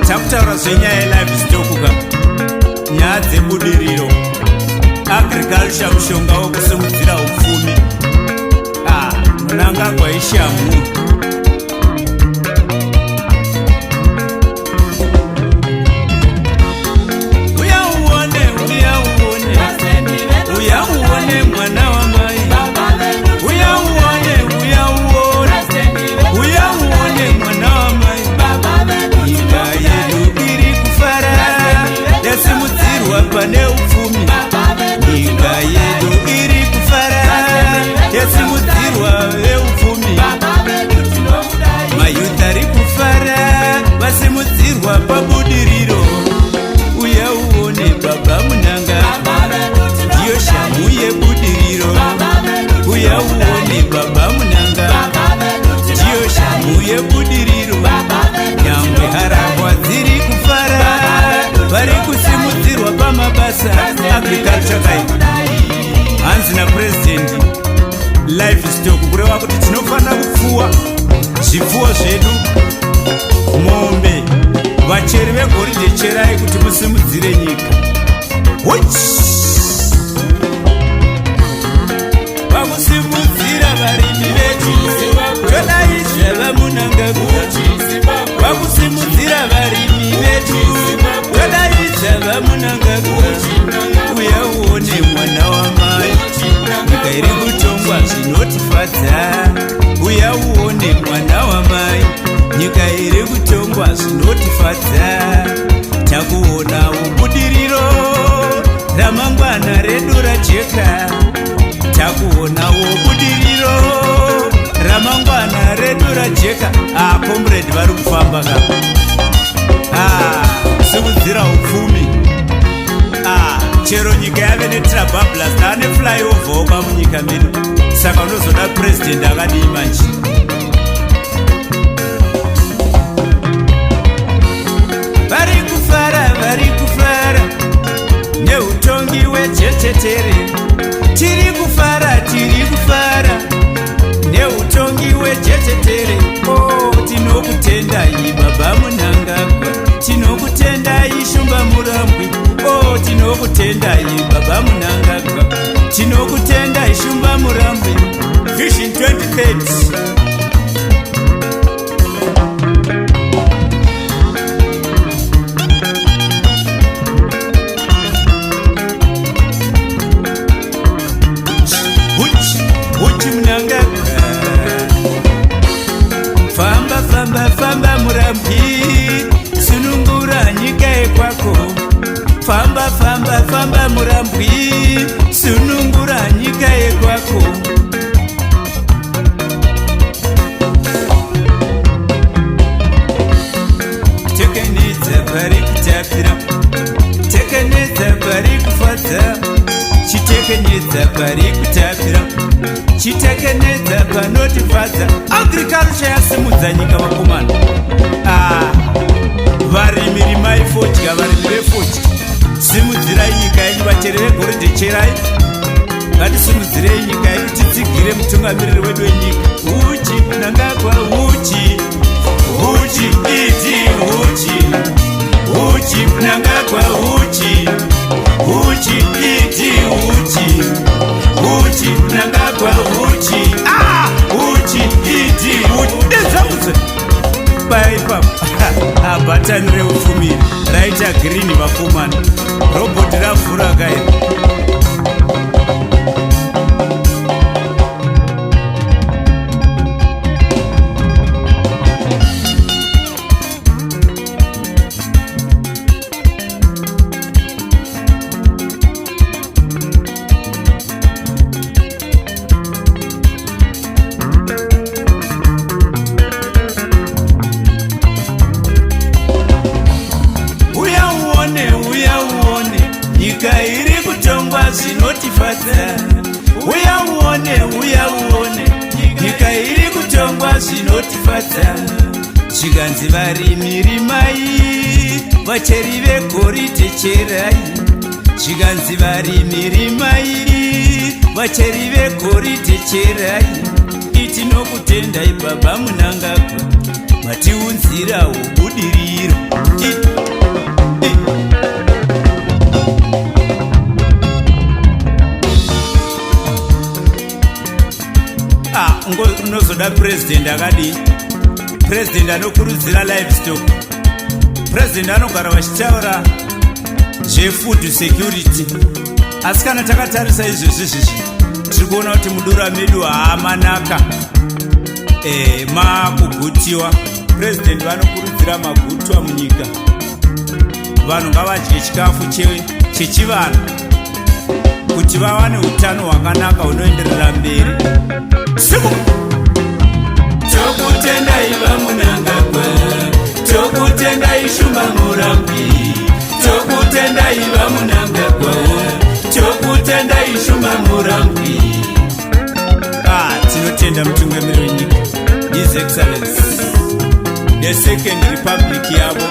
takutaura zvenyaya yelivestock ka nyaya dzebudiriro agriculture mushonga wokusimudzira upfumi munangagwa ishamu uyauone mwana wa mai uyauone mwana wa mai nyika yedu iri kufara yasimudzirwa pane upfumi nyika yedu iri kufara yasimudzirwa veupfumi mayuth ari kufara vasimudzirwa pabudiriro uyauone baba munanga ndiyo shamu yebudiriro uyauone baba munanga ndiyo shamu yebudiriro nyangwe harahwa dziri kufara vari kusimudzirwa pamabasa agriculture kai hanzi napurezidendi livestock kureva kuti tinofanira kupfuwa zvipfuwo zvedu mombe vacheri vegoridhe cherai kuti musimudzire nyika vakusimudzira varimi vedu todai zvavamunangaku vakusimudzira varimi vedu todai zvavamunangaku uyauone mwana wamai nyika iri kutongwa zvinotifadza uyauone mwana wamai nyika iri kutongwa zvinotifadza takuona ubudiriro ramangwana redu rajeka takuona ubudiriro ramangwana redu rajeka comrade vari kufamba ka simudzira upfumi chero nyika yave netrabablas taane flyover oka munyika medu saka unozoda purezidendi akadii manje vari kufara neutongi wechechetere tiri kufara neutongi wechechetere tinokutendai baba munangagwa tinokutendai shumba murambwi tinokutendai baba munangagwa tinokutendai shumba murambwi vision 2030 famba murambi sunungura nyika yekwako famba murambi sunungura nyika yekwako tekenedza vari kutapira tekenedza vari kufadza chitekenedza vari kutapira chitekenedza panotifadza agriculture yasimudza nyika vakomana varimi rimai fodya varimi vefodya simudzirai nyika yenyu vacheri vegoridhe cherai ngatisimudzirei nyika yedu titsigire mutungamiriri wedu wenyika uchi nangagwa uchi uchi nangagwa uchi nangagwa uchi ndezvauze paipapa bhatani reupfumiri raita girini vakomana robhoti ravhura kairi nyika iri kutongwa zvinotifadza uyauone nyika iri kutongwa zvinotifadza zvikanzi varimi rimai vacheri vegoridhe cherai zvikanzi varimi rimai vacheri vegoridhe cherai itinokutendai baba munangagwa matiunzirawo budiriro. Unozoda president akadi, president anokurudzira livestock, president anogara vachitaura zvefood security. Asi kana takatarisa izvezvi tiri kuona kuti mudura medu haamanaka makugutiwa. President vanokurudzira magutwa munyika, vanhu ngavadye chikafu chechivanhu kuti vawane utano hwakanaka hunoenderera mberi. Tokutendai vamunangagwa, tokutendai shumba murambi, tokutendai vamunangagwa, tokutendai shumba murambi. Tinotenda mutungamiri wenyika, His Excellency, the Second Republic yavo